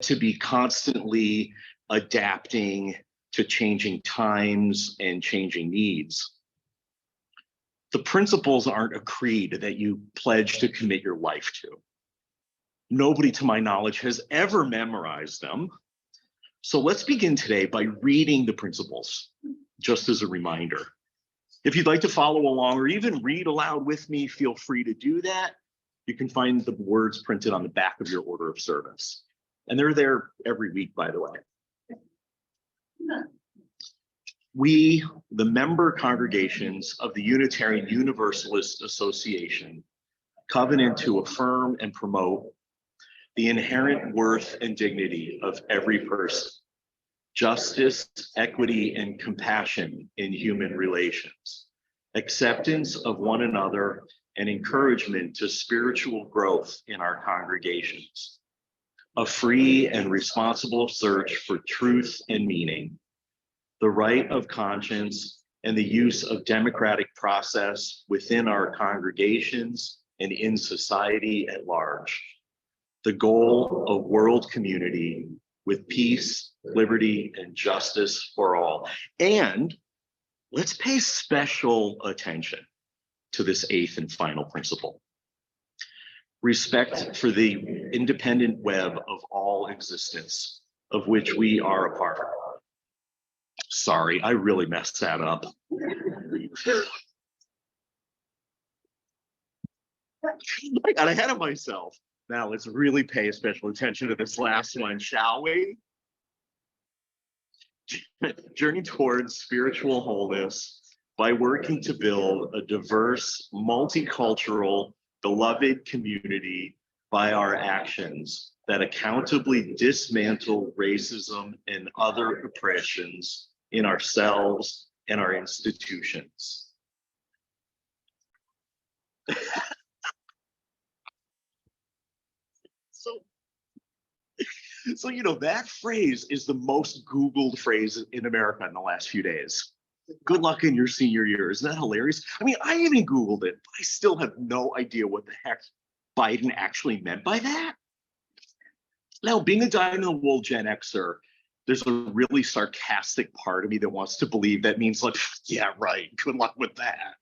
to be constantly adapting to changing times and changing needs. The principles aren't a creed that you pledge to commit your life to. Nobody, to my knowledge, has ever memorized them. So let's begin today by reading the principles, just as a reminder. If you'd like to follow along or even read aloud with me, feel free to do that. You can find the words printed on the back of your order of service. And they're there every week, by the way. We, the member congregations of the Unitarian Universalist Association, covenant to affirm and promote the inherent worth and dignity of every person, justice, equity, and compassion in human relations, acceptance of one another, and encouragement to spiritual growth in our congregations, a free and responsible search for truth and meaning, the right of conscience, and the use of democratic process within our congregations and in society at large. The goal of world community with peace, liberty, and justice for all. And let's pay special attention to this eighth and final principle. Respect for the independent web of all existence, of which we are a part. Sorry, I really messed that up. I got ahead of myself. Now let's really pay special attention to this last one, shall we? Journey towards spiritual wholeness by working to build a diverse, multicultural, beloved community by our actions that accountably dismantle racism and other oppressions in ourselves and our institutions. So, you know, that phrase is the most Googled phrase in America in the last few days. Good luck in your senior year. Isn't that hilarious? I mean, I even Googled it, but I still have no idea what the heck Biden actually meant by that. Now, being a dyed-in-the-wool Gen Xer, there's a really sarcastic part of me that wants to believe that means like, yeah, right, good luck with that.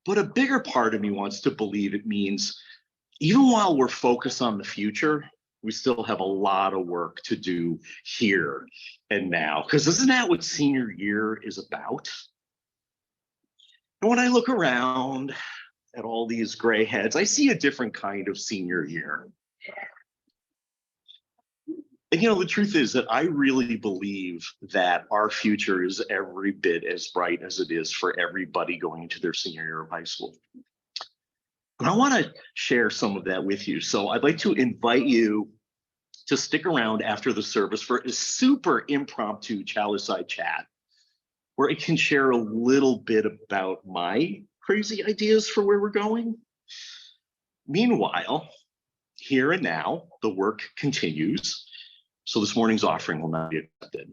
But a bigger part of me wants to believe it means even while we're focused on the future, we still have a lot of work to do here and now. Because isn't that what senior year is about? And when I look around at all these gray heads, I see a different kind of senior year. And you know, the truth is that I really believe that our future is every bit as bright as it is for everybody going into their senior year of high school. But I want to share some of that with you. So I'd like to invite you to stick around after the service for a super impromptu Chalice-side chat, where I can share a little bit about my crazy ideas for where we're going. Meanwhile, here and now, the work continues. So this morning's offering will not be accepted.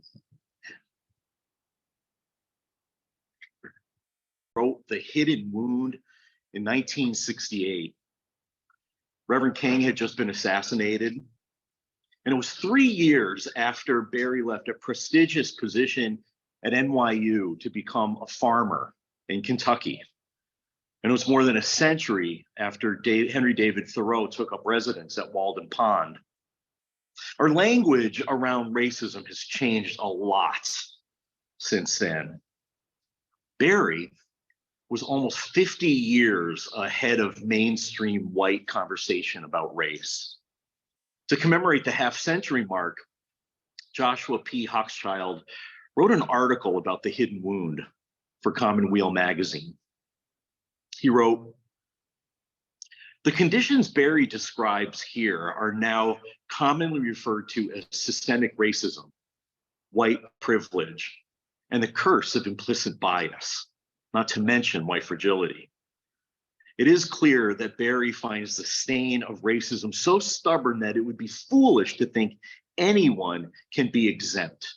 Wrote The Hidden Wound in 1968. Reverend King had just been assassinated. And it was 3 years after Barry left a prestigious position at NYU to become a farmer in Kentucky. And it was more than a century after Henry David Thoreau took up residence at Walden Pond. Our language around racism has changed a lot since then. Barry was almost 50 years ahead of mainstream white conversation about race. To commemorate the half-century mark, Joshua P. Hochschild wrote an article about the hidden wound for Commonweal magazine. He wrote, "The conditions Barry describes here are now commonly referred to as systemic racism, white privilege, and the curse of implicit bias, not to mention white fragility. It is clear that Barry finds the stain of racism so stubborn that it would be foolish to think anyone can be exempt,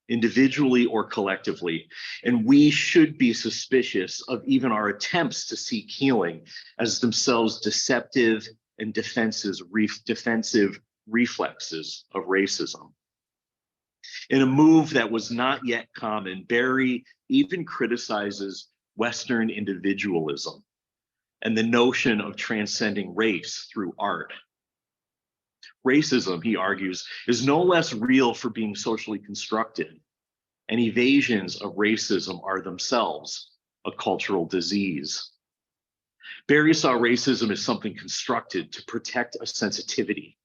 individually or collectively, and we should be suspicious of even our attempts to seek healing as themselves deceptive and defensive reflexes of racism. In a move that was not yet common, Barry even criticizes Western individualism and the notion of transcending race through art. Racism, he argues, is no less real for being socially constructed, and evasions of racism are themselves a cultural disease. Barry saw racism as something constructed to protect a sensitivity.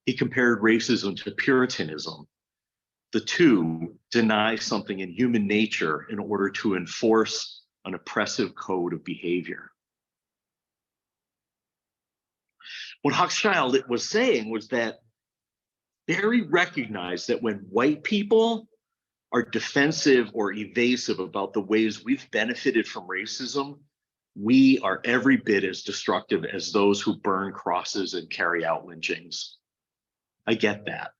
He compared racism to Puritanism. The two deny something in human nature in order to enforce an oppressive code of behavior. What Hochschild was saying was that Barry recognized that when white people are defensive or evasive about the ways we've benefited from racism, we are every bit as destructive as those who burn crosses and carry out lynchings. I get that.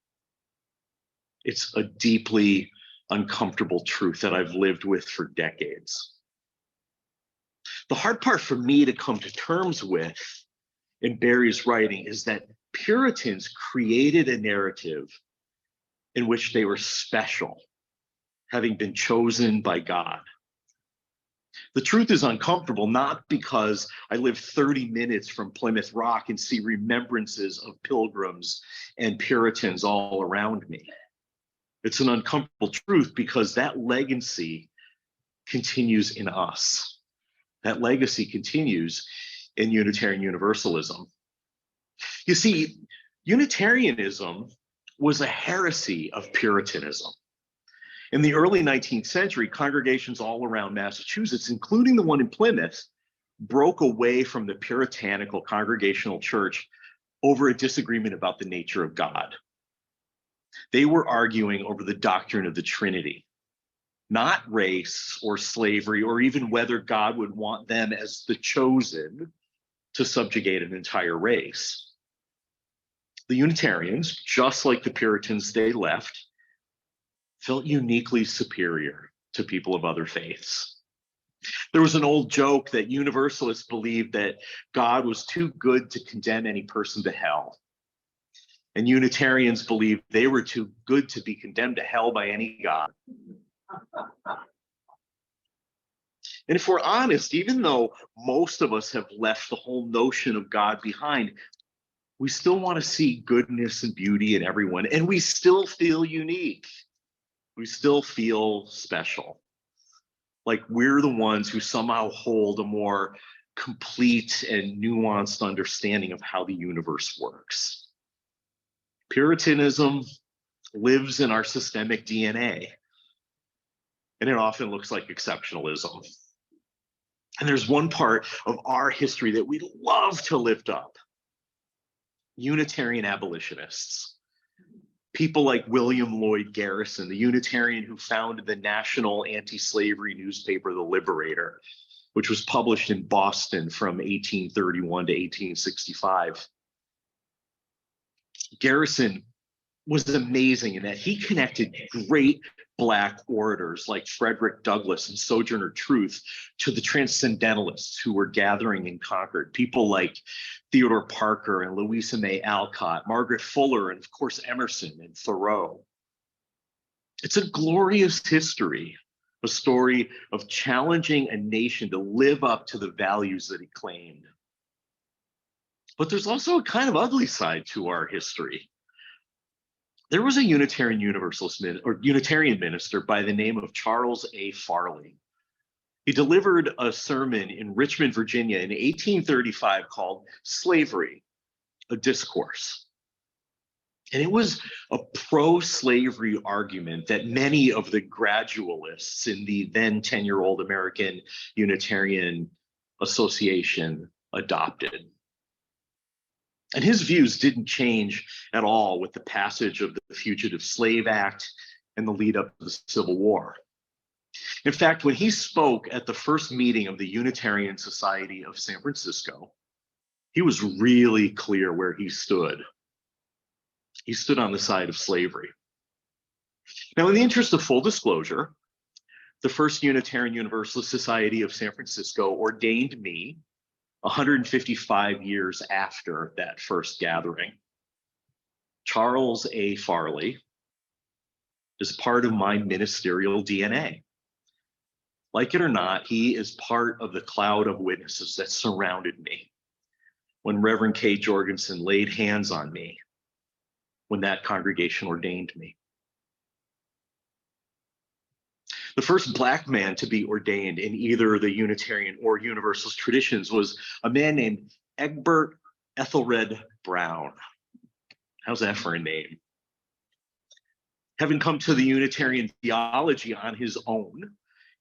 It's a deeply uncomfortable truth that I've lived with for decades. The hard part for me to come to terms with in Barry's writing is that Puritans created a narrative in which they were special, having been chosen by God. The truth is uncomfortable, not because I live 30 minutes from Plymouth Rock and see remembrances of pilgrims and Puritans all around me. It's an uncomfortable truth because that legacy continues in us. That legacy continues in Unitarian Universalism. You see, Unitarianism was a heresy of Puritanism. In the early 19th century, congregations all around Massachusetts, including the one in Plymouth, broke away from the puritanical congregational church over a disagreement about the nature of God. They were arguing over the doctrine of the Trinity, not race or slavery, or even whether God would want them as the chosen to subjugate an entire race. The Unitarians, just like the Puritans they left, felt uniquely superior to people of other faiths. There was an old joke that Universalists believed that God was too good to condemn any person to hell. And Unitarians believed they were too good to be condemned to hell by any God. And if we're honest, even though most of us have left the whole notion of God behind, we still want to see goodness and beauty in everyone, and we still feel unique. We still feel special. Like we're the ones who somehow hold a more complete and nuanced understanding of how the universe works. Puritanism lives in our systemic DNA, and it often looks like exceptionalism. And there's one part of our history that we love to lift up: Unitarian abolitionists. People like William Lloyd Garrison, the Unitarian who founded the national anti-slavery newspaper, The Liberator, which was published in Boston from 1831 to 1865. Garrison was amazing in that he connected great Black orators like Frederick Douglass and Sojourner Truth to the transcendentalists who were gathering in Concord. People like Theodore Parker and Louisa May Alcott, Margaret Fuller, and of course Emerson and Thoreau. It's a glorious history, a story of challenging a nation to live up to the values that he claimed. But there's also a kind of ugly side to our history. There was a Unitarian Universalist or Unitarian minister by the name of Charles A. Farley. He delivered a sermon in Richmond, Virginia in 1835 called Slavery, a Discourse. And it was a pro-slavery argument that many of the gradualists in the then 10-year-old American Unitarian Association adopted. And his views didn't change at all with the passage of the Fugitive Slave Act and the lead up to the Civil War. In fact, when he spoke at the first meeting of the Unitarian Society of San Francisco, he was really clear where he stood. He stood on the side of slavery. Now, in the interest of full disclosure, the First Unitarian Universalist Society of San Francisco ordained me 155 years after that first gathering. Charles A. Farley is part of my ministerial DNA. Like it or not, he is part of the cloud of witnesses that surrounded me when Reverend K. Jorgensen laid hands on me when that congregation ordained me. The first Black man to be ordained in either the Unitarian or Universalist traditions was a man named Egbert Ethelred Brown. How's that for a name? Having come to the Unitarian theology on his own,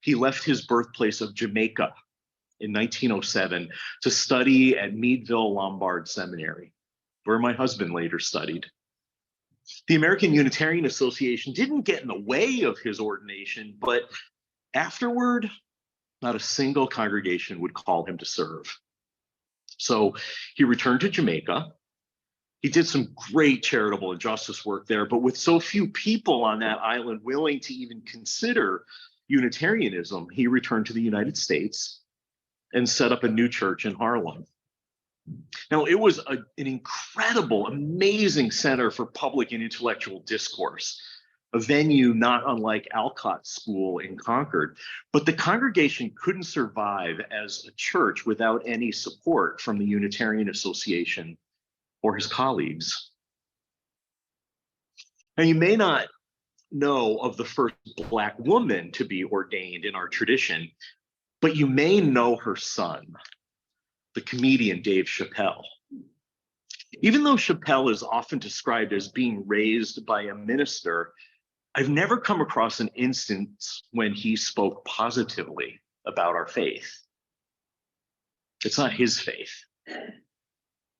he left his birthplace of Jamaica in 1907 to study at Meadville Lombard Seminary, where my husband later studied. The American Unitarian Association didn't get in the way of his ordination, but afterward, not a single congregation would call him to serve. So he returned to Jamaica. He did some great charitable and justice work there, but with so few people on that island willing to even consider Unitarianism, he returned to the United States and set up a new church in Harlem. Now, it was an incredible, amazing center for public and intellectual discourse, a venue not unlike Alcott School in Concord, but the congregation couldn't survive as a church without any support from the Unitarian Association or his colleagues. Now, you may not know of the first Black woman to be ordained in our tradition, but you may know her son, the comedian Dave Chappelle. Even though Chappelle is often described as being raised by a minister, I've never come across an instance when he spoke positively about our faith. It's not his faith.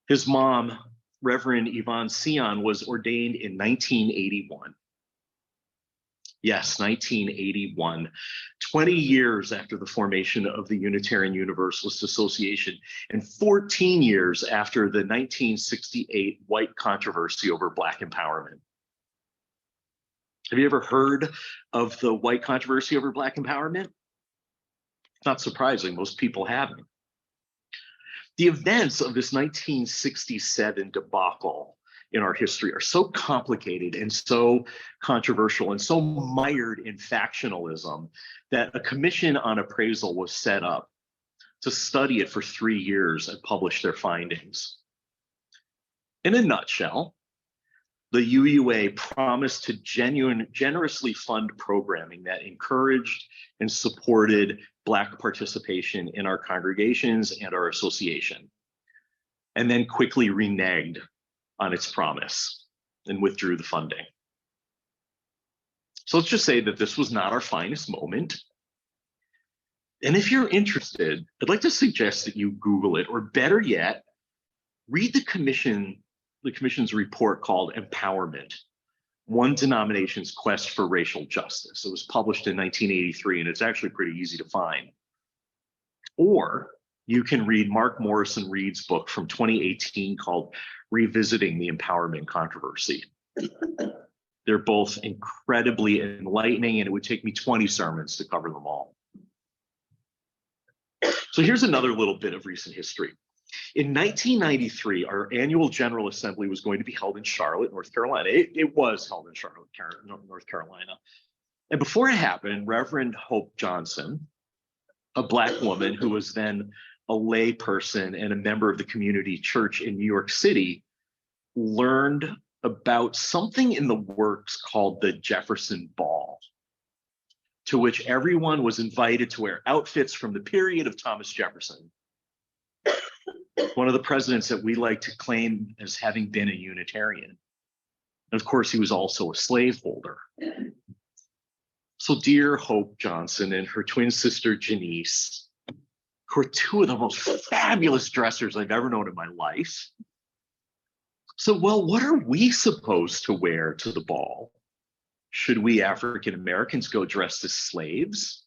His mom, Reverend Yvonne Sion, was ordained in 1981. Yes, 1981, 20 years after the formation of the Unitarian Universalist Association and 14 years after the 1968 white controversy over Black empowerment. Have you ever heard of the white controversy over Black empowerment? Not surprising, most people haven't. The events of this 1967 debacle in our history are so complicated and so controversial and so mired in factionalism that a commission on appraisal was set up to study it for 3 years and publish their findings. In a nutshell, the UUA promised to generously fund programming that encouraged and supported Black participation in our congregations and our association, and then quickly reneged on its promise and withdrew the funding. So let's just say that this was not our finest moment. And if you're interested, I'd like to suggest that you Google it, or better yet, read the commission's report called Empowerment, One Denomination's Quest for Racial Justice. It was published in 1983, and it's actually pretty easy to find. Or you can read Mark Morrison Reed's book from 2018 called Revisiting the Empowerment Controversy. They're both incredibly enlightening, and it would take me 20 sermons to cover them all. So here's another little bit of recent history. In 1993, our annual General Assembly was going to be held in Charlotte, North Carolina. It was held in Charlotte, North Carolina. And before it happened, Reverend Hope Johnson, a Black woman who was then a lay person and a member of the community church in New York City, learned about something in the works called the Jefferson Ball, to which everyone was invited to wear outfits from the period of Thomas Jefferson, one of the presidents that we like to claim as having been a Unitarian. And of course, he was also a slaveholder. So dear Hope Johnson and her twin sister, Denis, who are two of the most fabulous dressers I've ever known in my life. So, well, what are we supposed to wear to the ball? Should we African Americans go dressed as slaves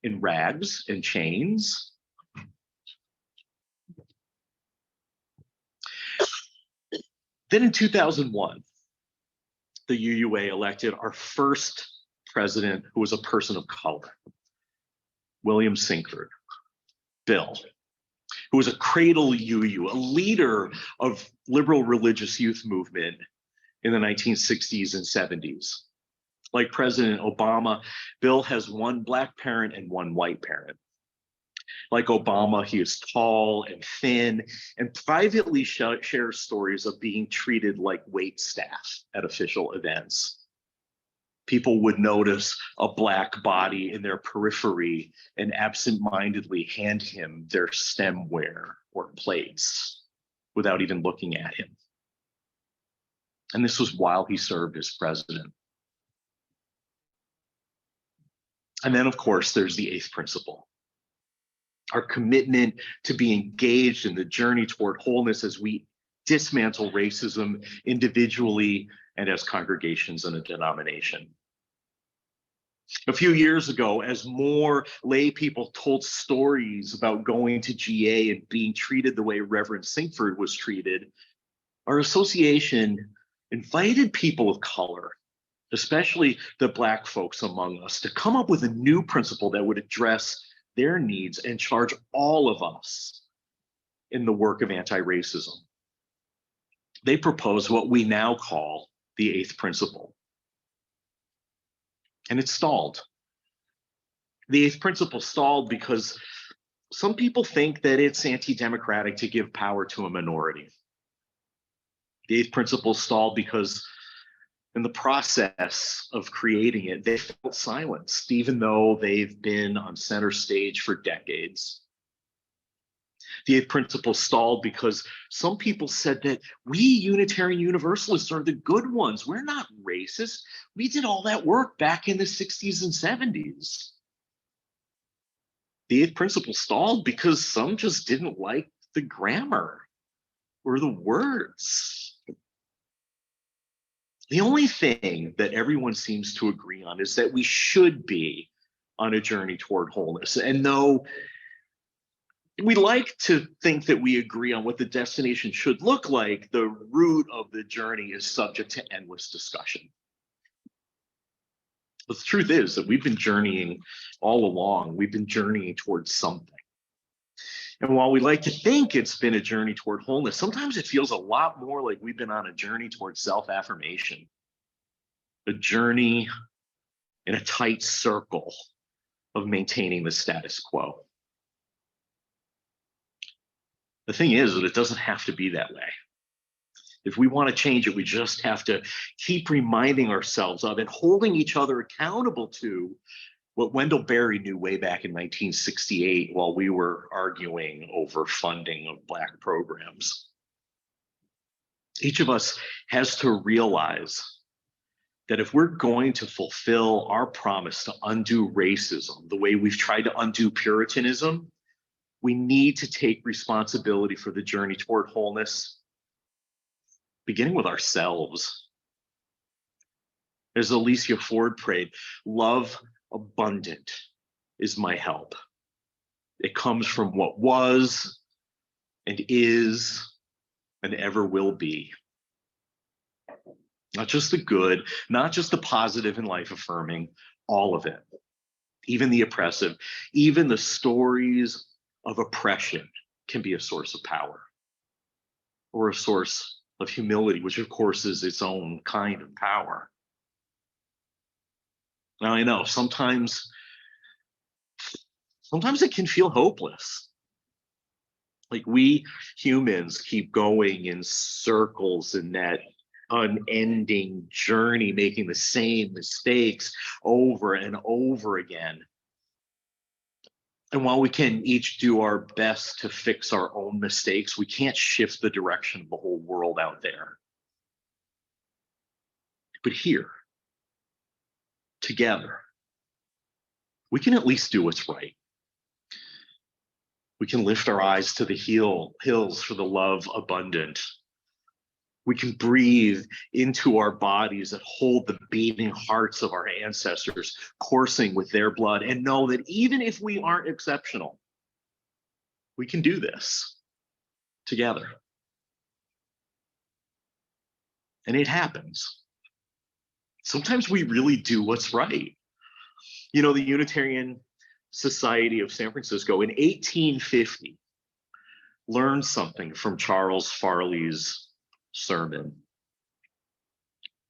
in rags and chains? Then in 2001, the UUA elected our first president who was a person of color, William Sinkford, Bill, who was a cradle UU, a leader of liberal religious youth movement in the 1960s and 70s. Like President Obama, Bill has one Black parent and one white parent. Like Obama, he is tall and thin and privately shares stories of being treated like wait staff at official events. People would notice a Black body in their periphery and absentmindedly hand him their stemware or plates without even looking at him. And this was while he served as president. And then, of course, there's the eighth principle. Our commitment to be engaged in the journey toward wholeness as we dismantle racism individually and as congregations and a denomination. A few years ago, as more lay people told stories about going to GA and being treated the way Reverend Sinkford was treated, our association invited people of color, especially the Black folks among us, to come up with a new principle that would address their needs and charge all of us in the work of anti-racism. They proposed what we now call the eighth principle. And it stalled. The eighth principle stalled because some people think that it's anti-democratic to give power to a minority. The eighth principle stalled because in the process of creating it, they felt silenced, even though they've been on center stage for decades. The eighth principle stalled because some people said that we Unitarian Universalists are the good ones. We're not racist. We did all that work back in the 60s and 70s. The eighth principle stalled because some just didn't like the grammar or the words. The only thing that everyone seems to agree on is that we should be on a journey toward wholeness. And though we like to think that we agree on what the destination should look like, the route of the journey is subject to endless discussion. But the truth is that we've been journeying all along. We've been journeying towards something. And while we like to think it's been a journey toward wholeness, sometimes it feels a lot more like we've been on a journey toward self-affirmation, a journey in a tight circle of maintaining the status quo. The thing is that it doesn't have to be that way. If we want to change it, we just have to keep reminding ourselves of and holding each other accountable to what Wendell Berry knew way back in 1968 while we were arguing over funding of Black programs. Each of us has to realize that if we're going to fulfill our promise to undo racism the way we've tried to undo Puritanism, we need to take responsibility for the journey toward wholeness, beginning with ourselves. As Alicia Ford prayed, love abundant is my help. It comes from what was and is and ever will be. Not just the good, not just the positive and life affirming, all of it. Even the oppressive, even the stories of oppression can be a source of power or a source of humility, which of course is its own kind of power. Now I know sometimes it can feel hopeless. Like we humans keep going in circles in that unending journey, making the same mistakes over and over again. And while we can each do our best to fix our own mistakes, we can't shift the direction of the whole world out there. But here, together, we can at least do what's right. We can lift our eyes to the hills for the love abundant. We can breathe into our bodies that hold the beating hearts of our ancestors coursing with their blood and know that even if we aren't exceptional, we can do this together. And it happens. Sometimes we really do what's right. You know, the Unitarian Society of San Francisco in 1850 learned something from Charles Farley's sermon.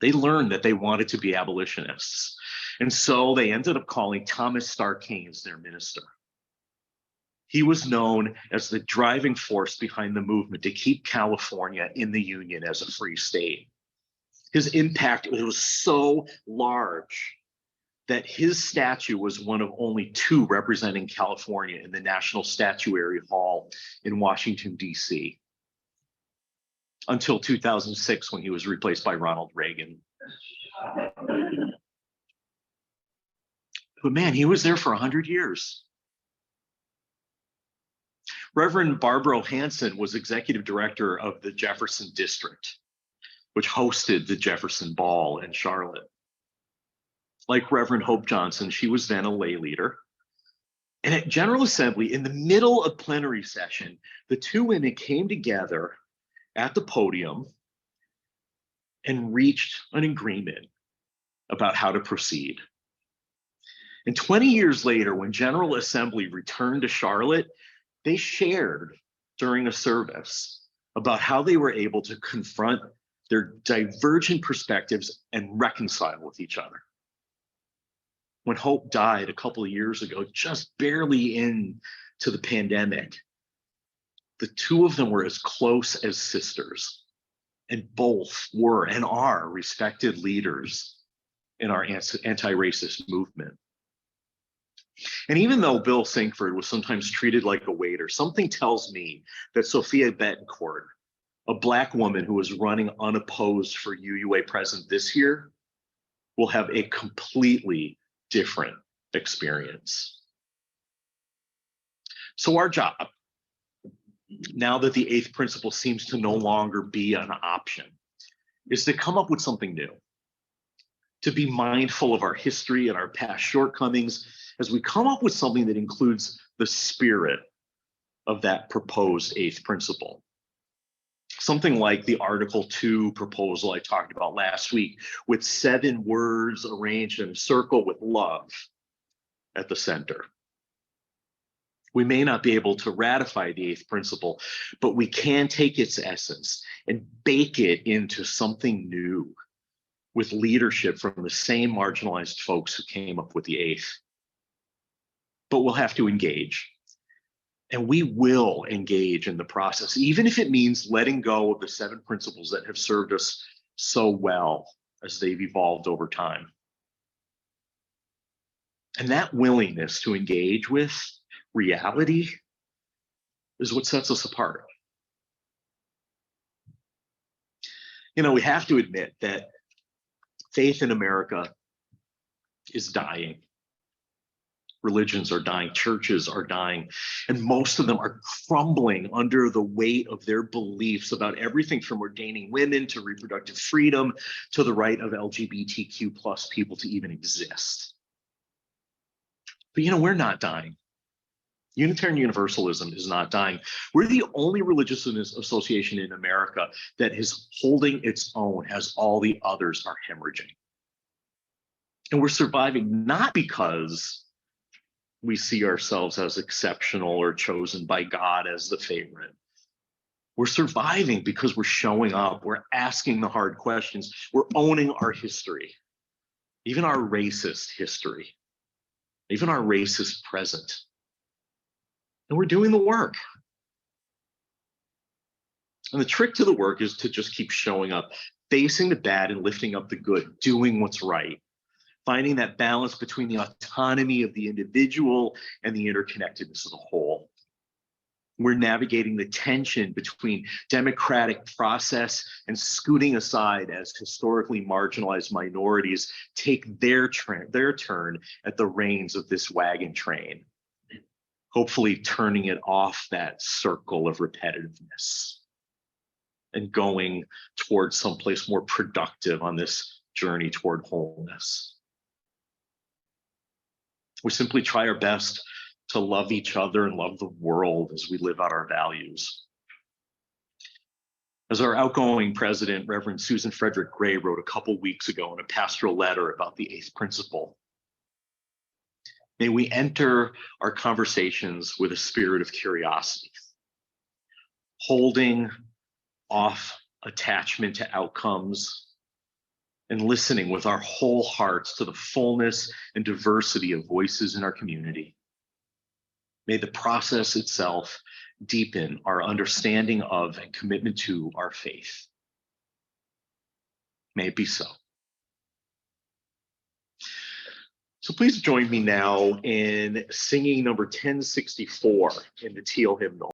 They learned that they wanted to be abolitionists. And so they ended up calling Thomas Stark Haynes their minister. He was known as the driving force behind the movement to keep California in the Union as a free state. His impact was so large that his statue was one of only two representing California in the National Statuary Hall in Washington, D.C., until 2006 when he was replaced by Ronald Reagan. But man, he was there for 100 years. Reverend Barbara Hanson was executive director of the Jefferson District, which hosted the Jefferson Ball in Charlotte. Like Reverend Hope Johnson, she was then a lay leader. And at General Assembly, in the middle of plenary session, the two women came together at the podium and reached an agreement about how to proceed. And 20 years later, when General Assembly returned to Charlotte, they shared during a service about how they were able to confront their divergent perspectives and reconcile with each other. When Hope died a couple of years ago, just barely into the pandemic, the two of them were as close as sisters, and both were and are respected leaders in our anti-racist movement. And even though Bill Sinkford was sometimes treated like a waiter, something tells me that Sophia Betancourt, a Black woman who is running unopposed for UUA president this year, will have a completely different experience. So our job, now that the eighth principle seems to no longer be an option, is to come up with something new, to be mindful of our history and our past shortcomings as we come up with something that includes the spirit of that proposed eighth principle. Something like the Article 2 proposal I talked about last week, with 7 words arranged in a circle with love at the center. We may not be able to ratify the eighth principle, but we can take its essence and bake it into something new with leadership from the same marginalized folks who came up with the eighth. But we'll have to engage. And we will engage in the process, even if it means letting go of the 7 principles that have served us so well as they've evolved over time. And that willingness to engage with reality is what sets us apart. You know, we have to admit that faith in America is dying. Religions are dying, churches are dying, and most of them are crumbling under the weight of their beliefs about everything from ordaining women to reproductive freedom to the right of LGBTQ plus people to even exist. But you know, we're not dying. Unitarian Universalism is not dying. We're the only religious association in America that is holding its own as all the others are hemorrhaging. And we're surviving not because we see ourselves as exceptional or chosen by God as the favorite. We're surviving because we're showing up, we're asking the hard questions, we're owning our history, even our racist history, even our racist present. And we're doing the work. And the trick to the work is to just keep showing up, facing the bad and lifting up the good, doing what's right. Finding that balance between the autonomy of the individual and the interconnectedness of the whole. We're navigating the tension between democratic process and scooting aside as historically marginalized minorities take their turn at the reins of this wagon train, hopefully turning it off that circle of repetitiveness and going towards someplace more productive on this journey toward wholeness. We simply try our best to love each other and love the world as we live out our values. As our outgoing president, Reverend Susan Frederick Gray, wrote a couple weeks ago in a pastoral letter about the eighth principle, may we enter our conversations with a spirit of curiosity, holding off attachment to outcomes and listening with our whole hearts to the fullness and diversity of voices in our community. May the process itself deepen our understanding of and commitment to our faith. May it be so. So please join me now in singing number 1064 in the Teal hymnal.